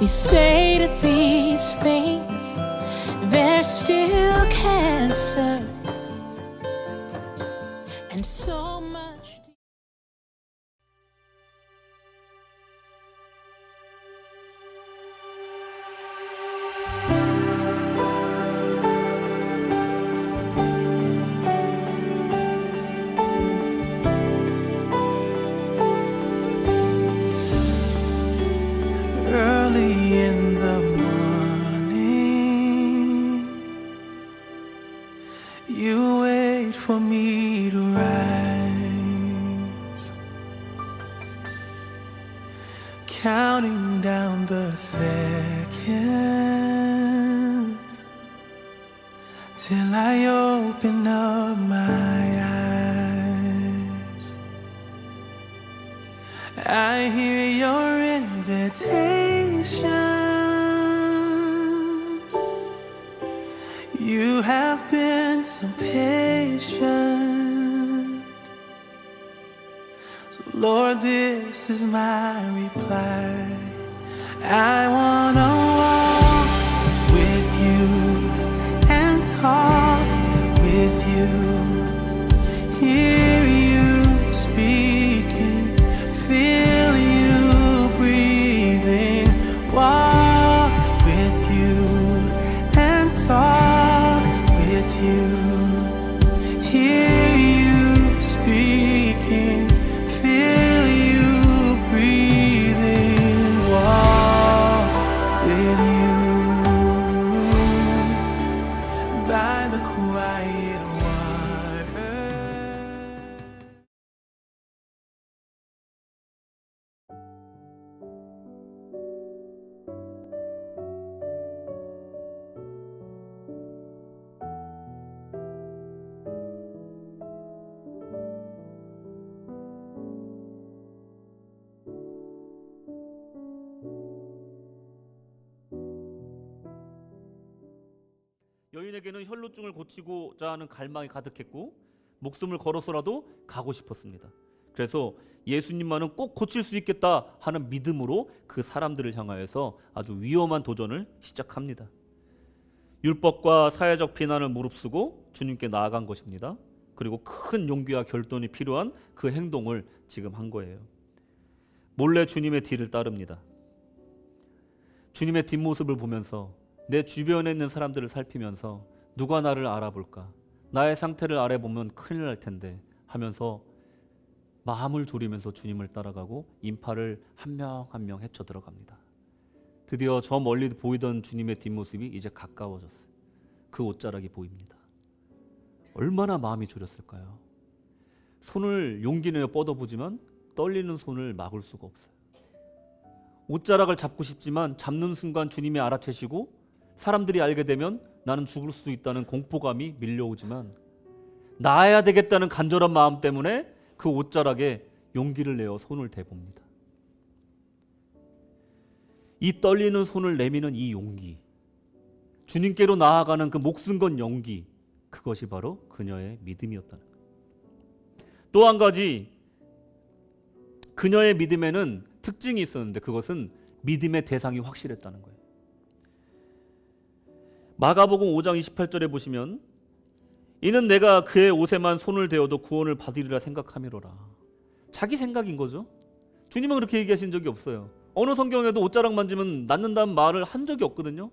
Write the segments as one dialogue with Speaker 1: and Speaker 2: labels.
Speaker 1: We say to these things, there's still cancer and so much.
Speaker 2: Early in the morning, you wait for me to rise, counting down the seconds till I open up my eyes. I hear your invitation. You have been so patient. So Lord, this is my reply. I wanna walk with you and talk with you, hear you speaking, feel you breathing, walk with you and talk with you, hear you speaking, feel you breathing, walk with you by the quiet water.
Speaker 3: 여인에게는 혈루증을 고치고자 하는 갈망이 가득했고 목숨을 걸어서라도 가고 싶었습니다. 그래서 예수님만은 꼭 고칠 수 있겠다 하는 믿음으로 그 사람들을 향하여서 아주 위험한 도전을 시작합니다. 율법과 사회적 비난을 무릅쓰고 주님께 나아간 것입니다. 그리고 큰 용기와 결단이 필요한 그 행동을 지금 한 거예요. 몰래 주님의 뒤를 따릅니다. 주님의 뒷모습을 보면서 내 주변에 있는 사람들을 살피면서 누가 나를 알아볼까? 나의 상태를 알아보면 큰일 날 텐데 하면서 마음을 졸이면서 주님을 따라가고 인파를 한 명 한 명 헤쳐 들어갑니다. 드디어 저 멀리 보이던 주님의 뒷모습이 이제 가까워졌어요. 그 옷자락이 보입니다. 얼마나 마음이 졸였을까요? 손을 용기 내어 뻗어보지만 떨리는 손을 막을 수가 없어요. 옷자락을 잡고 싶지만 잡는 순간 주님이 알아채시고 사람들이 알게 되면 나는 죽을 수 있다는 공포감이 밀려오지만 나아야 되겠다는 간절한 마음 때문에 그 옷자락에 용기를 내어 손을 대봅니다. 이 떨리는 손을 내미는 이 용기, 주님께로 나아가는 그 목숨 건 용기, 그것이 바로 그녀의 믿음이었다는 거예요. 또 한 가지 그녀의 믿음에는 특징이 있었는데 그것은 믿음의 대상이 확실했다는 거예요. 마가복음 5장 28절에 보시면 이는 내가 그의 옷에만 손을 대어도 구원을 받으리라 생각함이로라. 자기 생각인 거죠. 주님은 그렇게 얘기하신 적이 없어요. 어느 성경에도 옷자락 만지면 낫는다는 말을 한 적이 없거든요.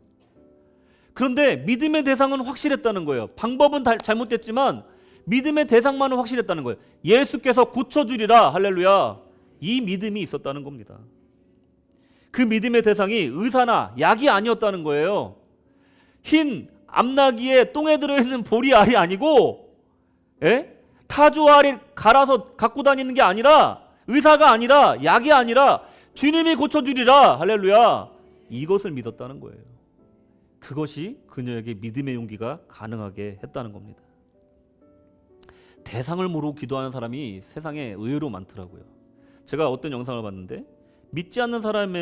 Speaker 3: 그런데 믿음의 대상은 확실했다는 거예요. 방법은 잘못됐지만 믿음의 대상만은 확실했다는 거예요. 예수께서 고쳐주리라, 할렐루야. 이 믿음이 있었다는 겁니다. 그 믿음의 대상이 의사나 약이 아니었다는 거예요. 흰 암나기에 똥에 들어있는 보리알이 아니고 타조알이 갈아서 갖고 다니는 게 아니라, 의사가 아니라, 약이 아니라 주님이 고쳐주리라, 할렐루야. 이것을 믿었다는 거예요. 그것이 그녀에게 믿음의 용기가 가능하게 했다는 겁니다. 대상을 모르고 기도하는 사람이 세상에 의외로 많더라고요. 제가 어떤 영상을 봤는데 믿지 않는 사람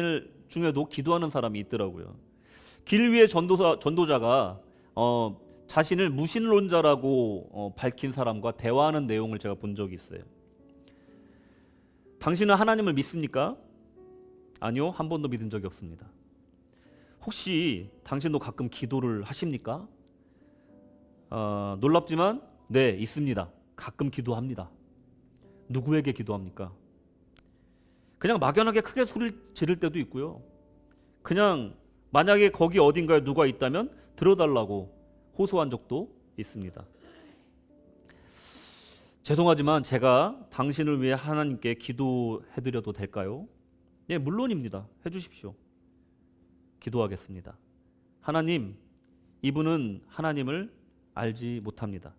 Speaker 3: 중에도 기도하는 사람이 있더라고요. 길 위에 전도자가 자신을 무신론자라고 밝힌 사람과 대화하는 내용을 제가 본 적이 있어요. 당신은 하나님을 믿습니까? 아니요, 한 번도 믿은 적이 없습니다. 혹시 당신도 가끔 기도를 하십니까? 놀랍지만 네, 있습니다. 가끔 기도합니다. 누구에게 기도합니까? 그냥 막연하게 크게 소리를 지를 때도 있고요. 그냥 만약에 거기 어딘가에 누가 있다면 들어달라고 호소한 적도 있습니다. 죄송하지만 제가 당신을 위해 하나님께 기도해드려도 될까요? 예, 물론입니다. 해주십시오. 기도하겠습니다. 하나님, 이분은 하나님을 알지 못합니다.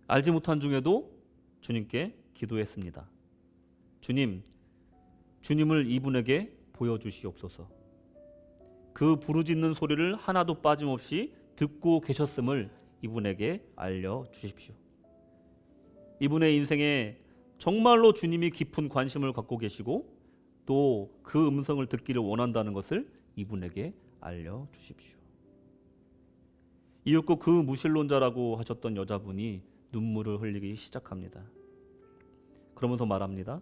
Speaker 3: 알지 못한 중에도 주님께 기도했습니다. 주님, 주님을 이분에게 보여주시옵소서. 그 부르짖는 소리를 하나도 빠짐없이 듣고 계셨음을 이분에게 알려주십시오. 이분의 인생에 정말로 주님이 깊은 관심을 갖고 계시고 또 그 음성을 듣기를 원한다는 것을 이분에게 알려주십시오. 이윽고 그 무신론자라고 하셨던 여자분이 눈물을 흘리기 시작합니다. 그러면서 말합니다.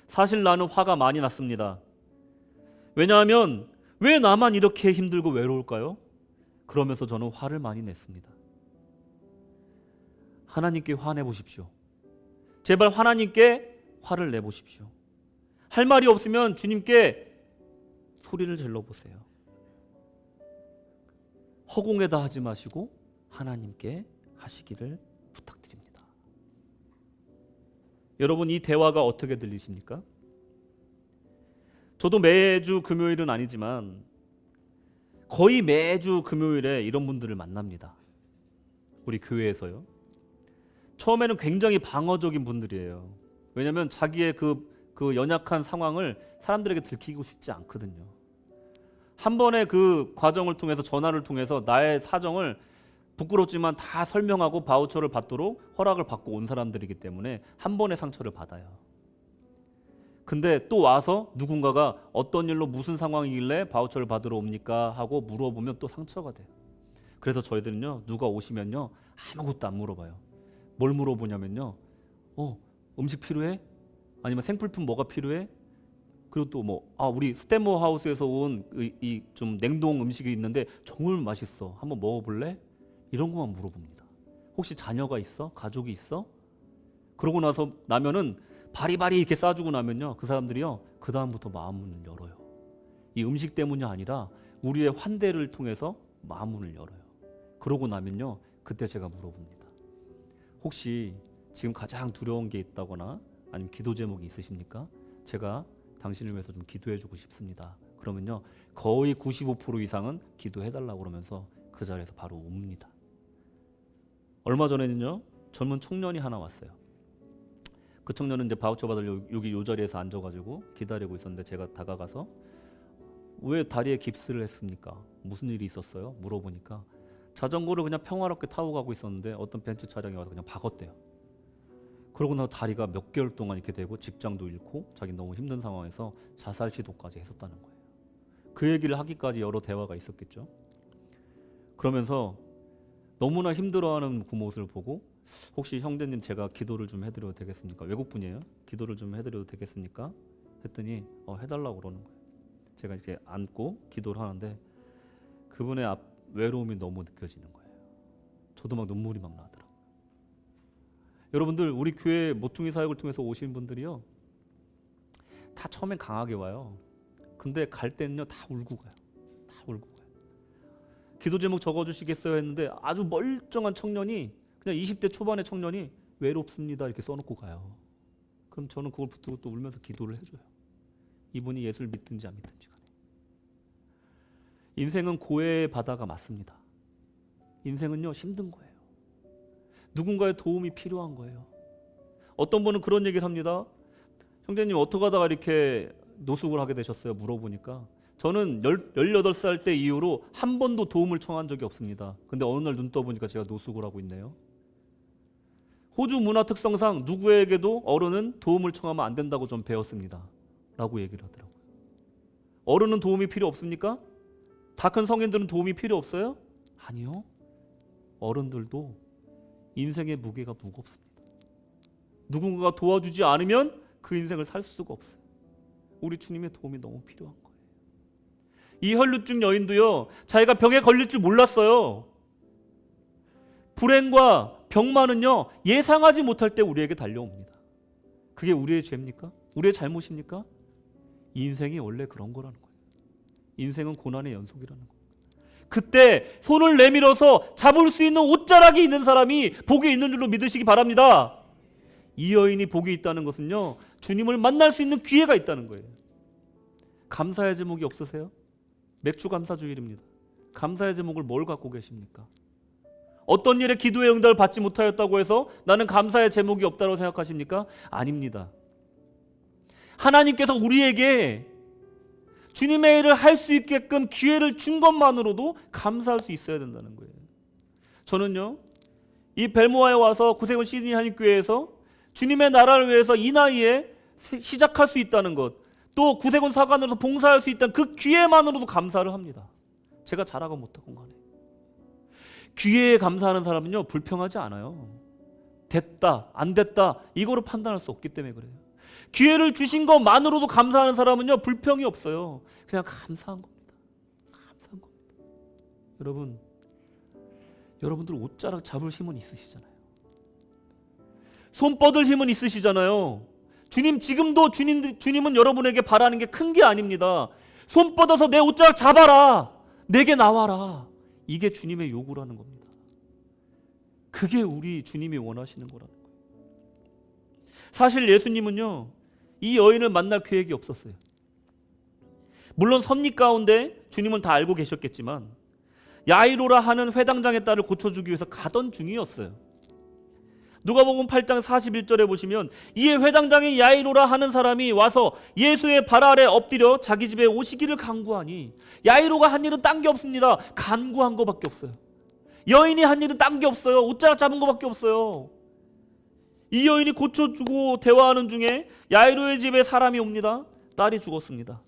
Speaker 3: 사실 나는 화가 많이 났습니다. 왜냐하면 왜 나만 이렇게 힘들고 외로울까요? 그러면서 저는 화를 많이 냈습니다. 하나님께 화내보십시오. 제발 하나님께 화를 내보십시오. 할 말이 없으면 주님께 소리를 질러보세요. 허공에다 하지 마시고 하나님께 하시기를 부탁드립니다. 여러분, 이 대화가 어떻게 들리십니까? 저도 매주 금요일은 아니지만 거의 매주 금요일에 이런 분들을 만납니다. 우리 교회에서요. 처음에는 굉장히 방어적인 분들이에요. 왜냐하면 자기의 그 연약한 상황을 사람들에게 들키고 싶지 않거든요. 한 번의 그 과정을 통해서, 전화를 통해서 나의 사정을 부끄럽지만 다 설명하고 바우처를 받도록 허락을 받고 온 사람들이기 때문에 한 번의 상처를 받아요. 근데 또 와서 누군가가 어떤 일로 무슨 상황이길래 바우처를 받으러 옵니까 하고 물어보면 또 상처가 돼요. 그래서 저희들은요, 누가 오시면요 아무것도 안 물어봐요. 뭘 물어보냐면요, 음식 필요해? 아니면 생필품 뭐가 필요해? 그리고 또 우리 스탠모 하우스에서 온 이 좀 냉동 음식이 있는데 정말 맛있어, 한번 먹어볼래? 이런 것만 물어봅니다. 혹시 자녀가 있어? 가족이 있어? 그러고 나면은 바리바리 이렇게 싸주고 나면요, 그 사람들이요 그 다음부터 마음문을 열어요. 이 음식 때문이 아니라 우리의 환대를 통해서 마음문을 열어요. 그러고 나면요, 그때 제가 물어봅니다. 혹시 지금 가장 두려운 게 있다거나 아니면 기도 제목이 있으십니까? 제가 당신을 위해서 좀 기도해주고 싶습니다. 그러면요, 거의 95% 이상은 기도해달라고 그러면서 그 자리에서 바로 옵니다. 얼마 전에는요, 젊은 청년이 하나 왔어요. 그 청년은 이제 바우처 받으려 여기 요 자리에서 앉아가지고 기다리고 있었는데 제가 다가가서 왜 다리에 깁스를 했습니까? 무슨 일이 있었어요? 물어보니까 자전거를 그냥 평화롭게 타고 가고 있었는데 어떤 벤츠 차량이 와서 그냥 박았대요. 그러고 나서 다리가 몇 개월 동안 이렇게 되고 직장도 잃고 자기 너무 힘든 상황에서 자살 시도까지 했었다는 거예요. 그 얘기를 하기까지 여러 대화가 있었겠죠. 그러면서 너무나 힘들어하는 그 모습을 보고 혹시 형제님 제가 기도를 좀 해드려도 되겠습니까? 외국분이에요. 기도를 좀 해드려도 되겠습니까? 했더니 해달라고 그러는 거예요. 제가 이렇게 앉고 기도를 하는데 그분의 외로움이 너무 느껴지는 거예요. 저도 막 눈물이 막 나더라고요. 여러분들, 우리 교회 모퉁이 사역을 통해서 오신 분들이요, 다 처음엔 강하게 와요. 근데 갈 때는요 다 울고 가요. 다 울고 가요. 기도 제목 적어주시겠어요 했는데 아주 멀쩡한 청년이, 그냥 20대 초반의 청년이 외롭습니다 이렇게 써놓고 가요. 그럼 저는 그걸 붙들고 또 울면서 기도를 해줘요. 이분이 예수를 믿든지 안 믿든지 간에. 인생은 고해의 바다가 맞습니다. 인생은요 힘든 거예요. 누군가의 도움이 필요한 거예요. 어떤 분은 그런 얘기를 합니다. 형제님 어떻게 하다가 이렇게 노숙을 하게 되셨어요? 물어보니까 저는 18살 때 이후로 한 번도 도움을 청한 적이 없습니다. 근데 어느 날 눈 떠보니까 제가 노숙을 하고 있네요. 호주 문화 특성상 누구에게도 어른은 도움을 청하면 안 된다고 좀 배웠습니다. 라고 얘기를 하더라고요. 어른은 도움이 필요 없습니까? 다 큰 성인들은 도움이 필요 없어요? 아니요. 어른들도 인생의 무게가 무겁습니다. 누군가가 도와주지 않으면 그 인생을 살 수가 없어요. 우리 주님의 도움이 너무 필요한 거예요. 이 혈루증 여인도요, 자기가 병에 걸릴 줄 몰랐어요. 불행과 병만은요, 예상하지 못할 때 우리에게 달려옵니다. 그게 우리의 죄입니까? 우리의 잘못입니까? 인생이 원래 그런 거라는 거예요. 인생은 고난의 연속이라는 거예요. 그때 손을 내밀어서 잡을 수 있는 옷자락이 있는 사람이 복이 있는 줄로 믿으시기 바랍니다. 이 여인이 복이 있다는 것은요, 주님을 만날 수 있는 기회가 있다는 거예요. 감사의 제목이 없으세요? 맥주 감사 주일입니다. 감사의 제목을 뭘 갖고 계십니까? 어떤 일에 기도의 응답을 받지 못하였다고 해서 나는 감사의 제목이 없다고 생각하십니까? 아닙니다. 하나님께서 우리에게 주님의 일을 할 수 있게끔 기회를 준 것만으로도 감사할 수 있어야 된다는 거예요. 저는요, 이 벨모아에 와서 구세군 시드니 한인교회에서 주님의 나라를 위해서 이 나이에 시작할 수 있다는 것, 또 구세군 사관으로서 봉사할 수 있다는 그 기회만으로도 감사를 합니다. 제가 잘하고 못하건 간에. 기회에 감사하는 사람은요, 불평하지 않아요. 됐다 안 됐다 이거로 판단할 수 없기 때문에 그래요. 기회를 주신 것만으로도 감사하는 사람은요, 불평이 없어요. 그냥 감사한 겁니다. 감사한 겁니다. 여러분들 옷자락 잡을 힘은 있으시잖아요. 손 뻗을 힘은 있으시잖아요. 주님, 지금도 주님은 여러분에게 바라는 게 큰 게 아닙니다. 손 뻗어서 내 옷자락 잡아라, 내게 나와라. 이게 주님의 요구라는 겁니다. 그게 우리 주님이 원하시는 거라는 거예요. 사실 예수님은요, 이 여인을 만날 계획이 없었어요. 물론 섭리 가운데 주님은 다 알고 계셨겠지만 야이로라 하는 회당장의 딸을 고쳐주기 위해서 가던 중이었어요. 누가복음 8장 41절에 보시면 이에 회당장의 야이로라 하는 사람이 와서 예수의 발 아래 엎드려 자기 집에 오시기를 간구하니, 야이로가 한 일은 딴 게 없습니다. 간구한 거밖에 없어요. 여인이 한 일은 딴 게 없어요. 옷자락 잡은 거밖에 없어요. 이 여인이 고쳐주고 대화하는 중에 야이로의 집에 사람이 옵니다. 딸이 죽었습니다.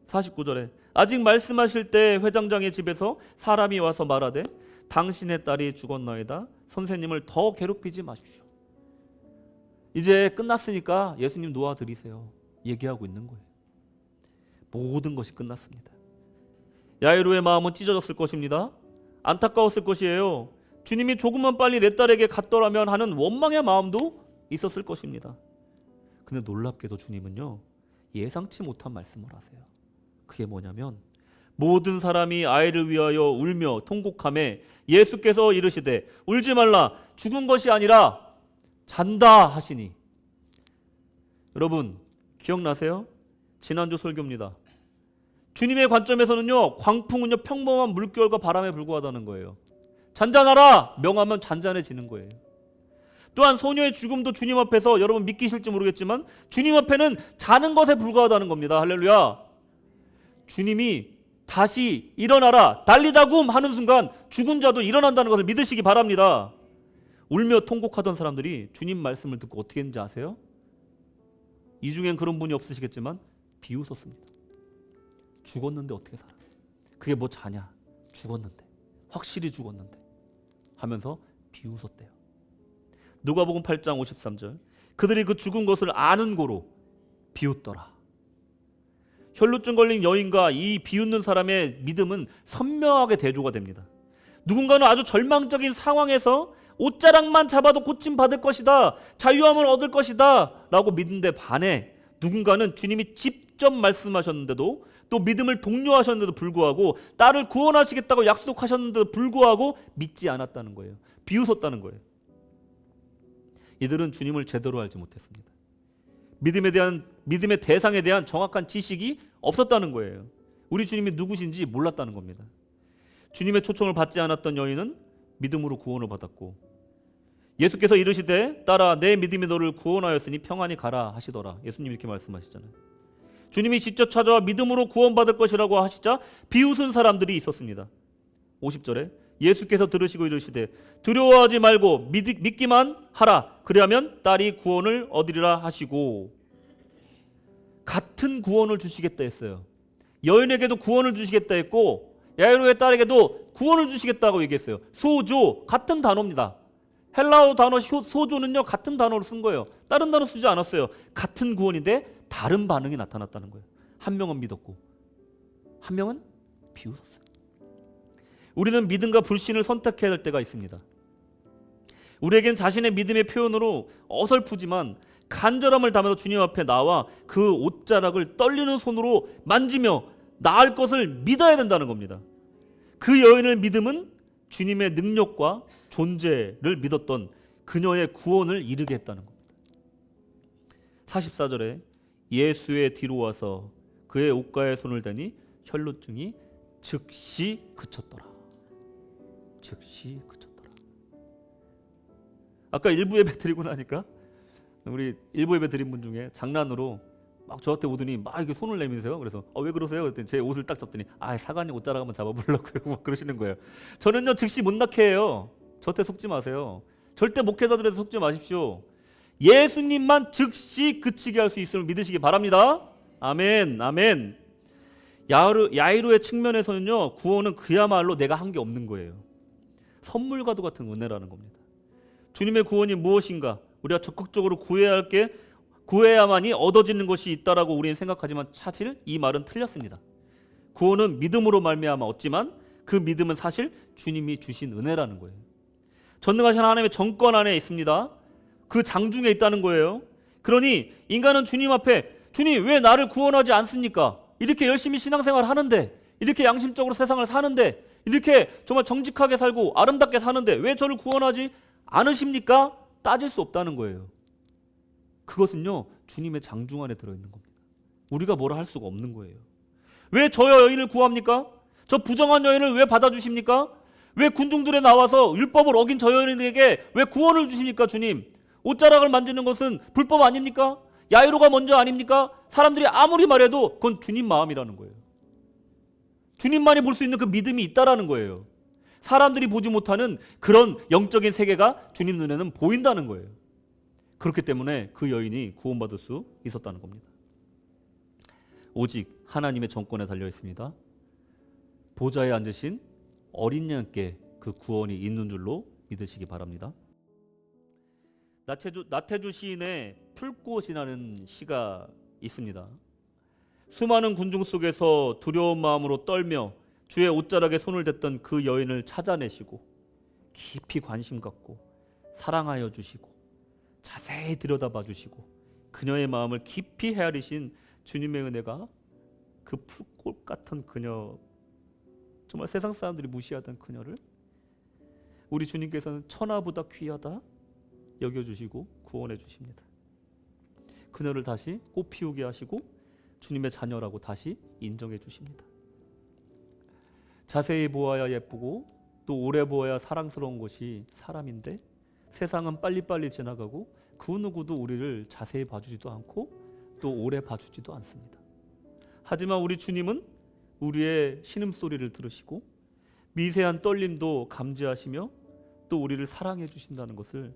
Speaker 3: 49절에 아직 말씀하실 때 회당장의 집에서 사람이 와서 말하되 당신의 딸이 죽었나이다. 선생님을 더 괴롭히지 마십시오. 이제 끝났으니까 예수님 놓아드리세요. 얘기하고 있는 거예요. 모든 것이 끝났습니다. 야이로의 마음은 찢어졌을 것입니다. 안타까웠을 것이에요. 주님이 조금만 빨리 내 딸에게 갔더라면 하는 원망의 마음도 있었을 것입니다. 근데 놀랍게도 주님은요, 예상치 못한 말씀을 하세요. 그게 뭐냐면 모든 사람이 아이를 위하여 울며 통곡하매 예수께서 이르시되 울지 말라, 죽은 것이 아니라 잔다 하시니. 여러분 기억나세요? 지난주 설교입니다. 주님의 관점에서는요, 광풍은요 평범한 물결과 바람에 불과하다는 거예요. 잔잔하라 명하면 잔잔해지는 거예요. 또한 소녀의 죽음도 주님 앞에서, 여러분 믿기실지 모르겠지만 주님 앞에는 자는 것에 불과하다는 겁니다. 할렐루야. 주님이 다시 일어나라 달리다굼 하는 순간 죽은 자도 일어난다는 것을 믿으시기 바랍니다. 울며 통곡하던 사람들이 주님 말씀을 듣고 어떻게 했는지 아세요? 이 중엔 그런 분이 없으시겠지만 비웃었습니다. 죽었는데 어떻게 살아? 그게 뭐 자냐? 죽었는데, 확실히 죽었는데 하면서 비웃었대요. 누가복음 8장 53절 그들이 그 죽은 것을 아는 고로 비웃더라. 혈루증 걸린 여인과 이 비웃는 사람의 믿음은 선명하게 대조가 됩니다. 누군가는 아주 절망적인 상황에서 옷자락만 잡아도 고침받을 것이다, 자유함을 얻을 것이다 라고 믿는데 반해 누군가는 주님이 직접 말씀하셨는데도, 또 믿음을 독려하셨는데도 불구하고, 딸을 구원하시겠다고 약속하셨는데도 불구하고 믿지 않았다는 거예요. 비웃었다는 거예요. 이들은 주님을 제대로 알지 못했습니다. 믿음의 대상에 대한 정확한 지식이 없었다는 거예요. 우리 주님이 누구신지 몰랐다는 겁니다. 주님의 초청을 받지 않았던 여인은 믿음으로 구원을 받았고, 예수께서 이르시되 딸아 내 믿음이 너를 구원하였으니 평안히 가라 하시더라. 예수님이 이렇게 말씀하시잖아요. 주님이 직접 찾아와 믿음으로 구원받을 것이라고 하시자 비웃은 사람들이 있었습니다. 50절에 예수께서 들으시고 이르시되 두려워하지 말고 믿기만 하라. 그리하면 딸이 구원을 얻으리라 하시고, 같은 구원을 주시겠다 했어요. 여인에게도 구원을 주시겠다 했고 야이로의 딸에게도 구원을 주시겠다고 얘기했어요. 소조, 같은 단어입니다. 헬라어 단어 소조는요 같은 단어로 쓴 거예요. 다른 단어 쓰지 않았어요. 같은 구원인데 다른 반응이 나타났다는 거예요. 한 명은 믿었고 한 명은 비웃었어요. 우리는 믿음과 불신을 선택해야 할 때가 있습니다. 우리에겐 자신의 믿음의 표현으로 어설프지만 간절함을 담아서 주님 앞에 나와 그 옷자락을 떨리는 손으로 만지며 나을 것을 믿어야 된다는 겁니다. 그 여인의 믿음은 주님의 능력과 존재를 믿었던 그녀의 구원을 이루게 했다는 겁니다. 44절에 예수의 뒤로 와서 그의 옷가에 손을 대니 혈루증이 즉시 그쳤더라. 즉시 그쳤더라. 아까 일부 예배 드리고 나니까 우리 일부 예배 드린 분 중에 장난으로 막 저한테 오더니 막 이렇게 손을 내미세요. 그래서 왜 그러세요? 그랬더니 제 옷을 딱 잡더니 사관님 옷자락 한번 잡아보려고요. 뭐 그러시는 거예요. 저는요 즉시 못 낳게 해요. 저한테 속지 마세요. 절대 목회자들에서 속지 마십시오. 예수님만 즉시 그치게 할 수 있음을 믿으시기 바랍니다. 아멘, 아멘. 야이로의 측면에서는요 구원은 그야말로 내가 한 게 없는 거예요. 선물과도 같은 은혜라는 겁니다. 주님의 구원이 무엇인가? 우리가 적극적으로 구해야만이 얻어지는 것이 있다라고 우리는 생각하지만 사실 이 말은 틀렸습니다. 구원은 믿음으로 말미암아 얻지만 그 믿음은 사실 주님이 주신 은혜라는 거예요. 전능하신 하나님의 정권 안에 있습니다. 그 장중에 있다는 거예요. 그러니 인간은 주님 앞에 주님 왜 나를 구원하지 않습니까? 이렇게 열심히 신앙생활을 하는데, 이렇게 양심적으로 세상을 사는데, 이렇게 정말 정직하게 살고 아름답게 사는데 왜 저를 구원하지 않으십니까? 따질 수 없다는 거예요. 그것은요 주님의 장중 안에 들어있는 겁니다. 우리가 뭐라 할 수가 없는 거예요. 왜 저 여인을 구합니까? 저 부정한 여인을 왜 받아주십니까? 왜 군중들에 나와서 율법을 어긴 저 여인에게 왜 구원을 주십니까? 주님, 옷자락을 만지는 것은 불법 아닙니까? 야이로가 먼저 아닙니까? 사람들이 아무리 말해도 그건 주님 마음이라는 거예요. 주님만이 볼 수 있는 그 믿음이 있다라는 거예요. 사람들이 보지 못하는 그런 영적인 세계가 주님 눈에는 보인다는 거예요. 그렇기 때문에 그 여인이 구원받을 수 있었다는 겁니다. 오직 하나님의 정권에 달려 있습니다. 보좌에 앉으신 어린 양께 그 구원이 있는 줄로 믿으시기 바랍니다. 나태주 시인의 풀꽃이라는 시가 있습니다. 수많은 군중 속에서 두려운 마음으로 떨며 주의 옷자락에 손을 댔던 그 여인을 찾아내시고 깊이 관심 갖고 사랑하여 주시고 자세히 들여다봐 주시고 그녀의 마음을 깊이 헤아리신 주님의 은혜가 그 풀꽃 같은 그녀, 정말 세상 사람들이 무시하던 그녀를 우리 주님께서는 천하보다 귀하다 여겨주시고 구원해 주십니다. 그녀를 다시 꽃 피우게 하시고 주님의 자녀라고 다시 인정해 주십니다. 자세히 보아야 예쁘고 또 오래 보아야 사랑스러운 것이 사람인데 세상은 빨리빨리 지나가고 그 누구도 우리를 자세히 봐주지도 않고 또 오래 봐주지도 않습니다. 하지만 우리 주님은 우리의 신음소리를 들으시고 미세한 떨림도 감지하시며 또 우리를 사랑해 주신다는 것을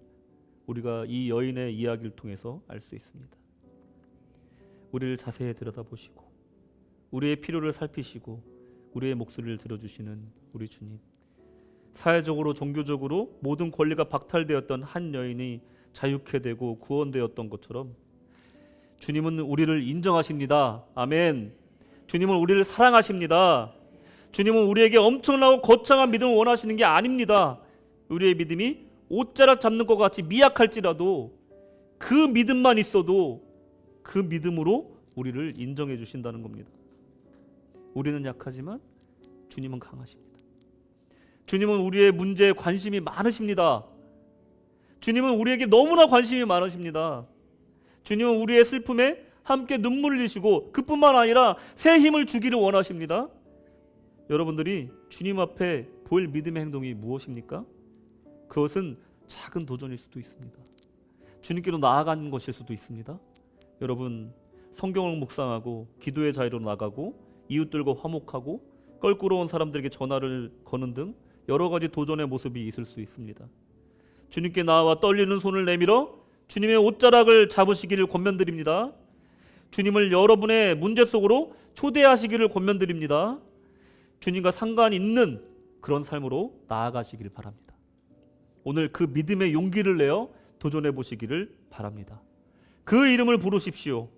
Speaker 3: 우리가 이 여인의 이야기를 통해서 알 수 있습니다. 우리를 자세히 들여다보시고 우리의 필요를 살피시고 우리의 목소리를 들어주시는 우리 주님, 사회적으로 종교적으로 모든 권리가 박탈되었던 한 여인이 자유케 되고 구원되었던 것처럼 주님은 우리를 인정하십니다. 아멘. 주님은 우리를 사랑하십니다. 주님은 우리에게 엄청나고 거창한 믿음을 원하시는 게 아닙니다. 우리의 믿음이 옷자락 잡는 것 같이 미약할지라도 그 믿음만 있어도 그 믿음으로 우리를 인정해 주신다는 겁니다. 우리는 약하지만 주님은 강하십니다. 주님은 우리의 문제에 관심이 많으십니다. 주님은 우리에게 너무나 관심이 많으십니다. 주님은 우리의 슬픔에 함께 눈물을 흘리시고 그뿐만 아니라 새 힘을 주기를 원하십니다. 여러분들이 주님 앞에 보일 믿음의 행동이 무엇입니까? 그것은 작은 도전일 수도 있습니다. 주님께로 나아가는 것일 수도 있습니다. 여러분, 성경을 묵상하고 기도의 자리로 나가고 이웃들과 화목하고 껄끄러운 사람들에게 전화를 거는 등 여러 가지 도전의 모습이 있을 수 있습니다. 주님께 나와 떨리는 손을 내밀어 주님의 옷자락을 잡으시기를 권면드립니다. 주님을 여러분의 문제 속으로 초대하시기를 권면드립니다. 주님과 상관 있는 그런 삶으로 나아가시기를 바랍니다. 오늘 그 믿음의 용기를 내어 도전해 보시기를 바랍니다. 그 이름을 부르십시오.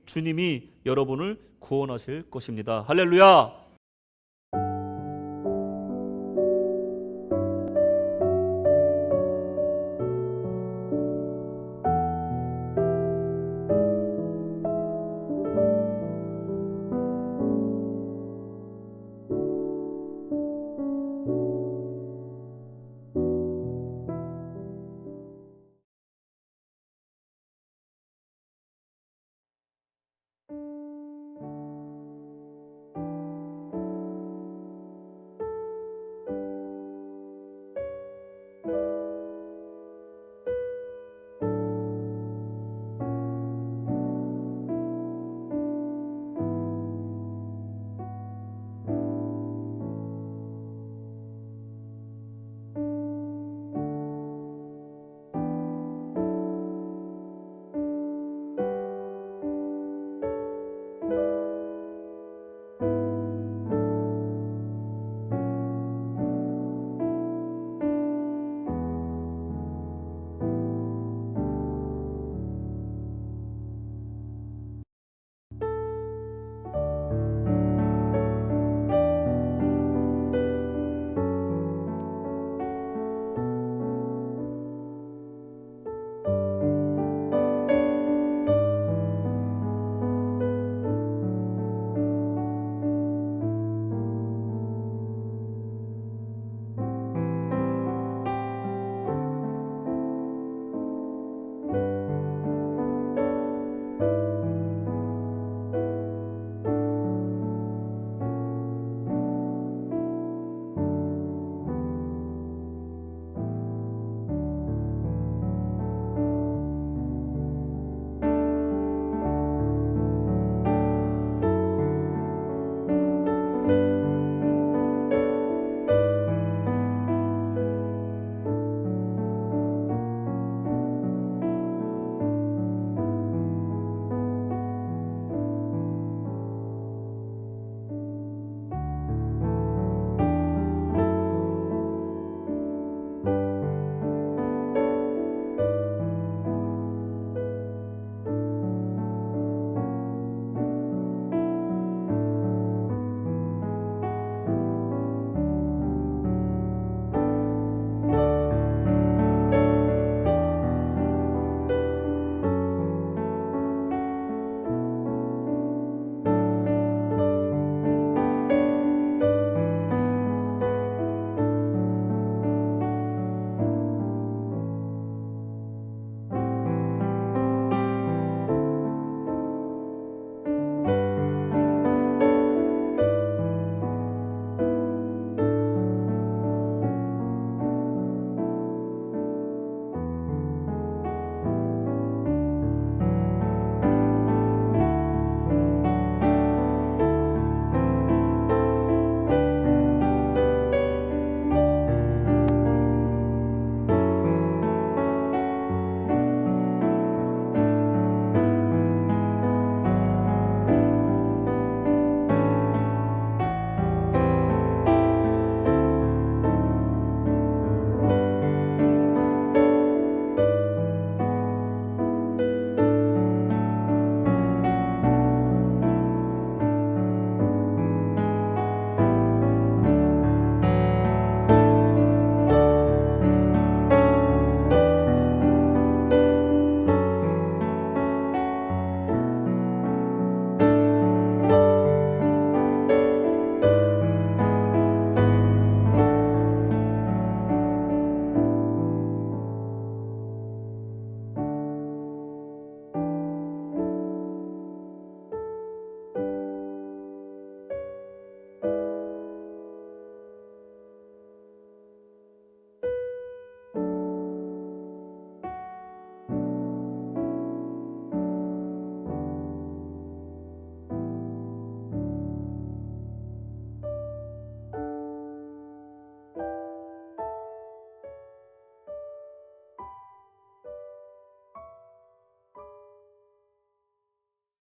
Speaker 3: 주님이 여러분을 구원하실 것입니다. 할렐루야.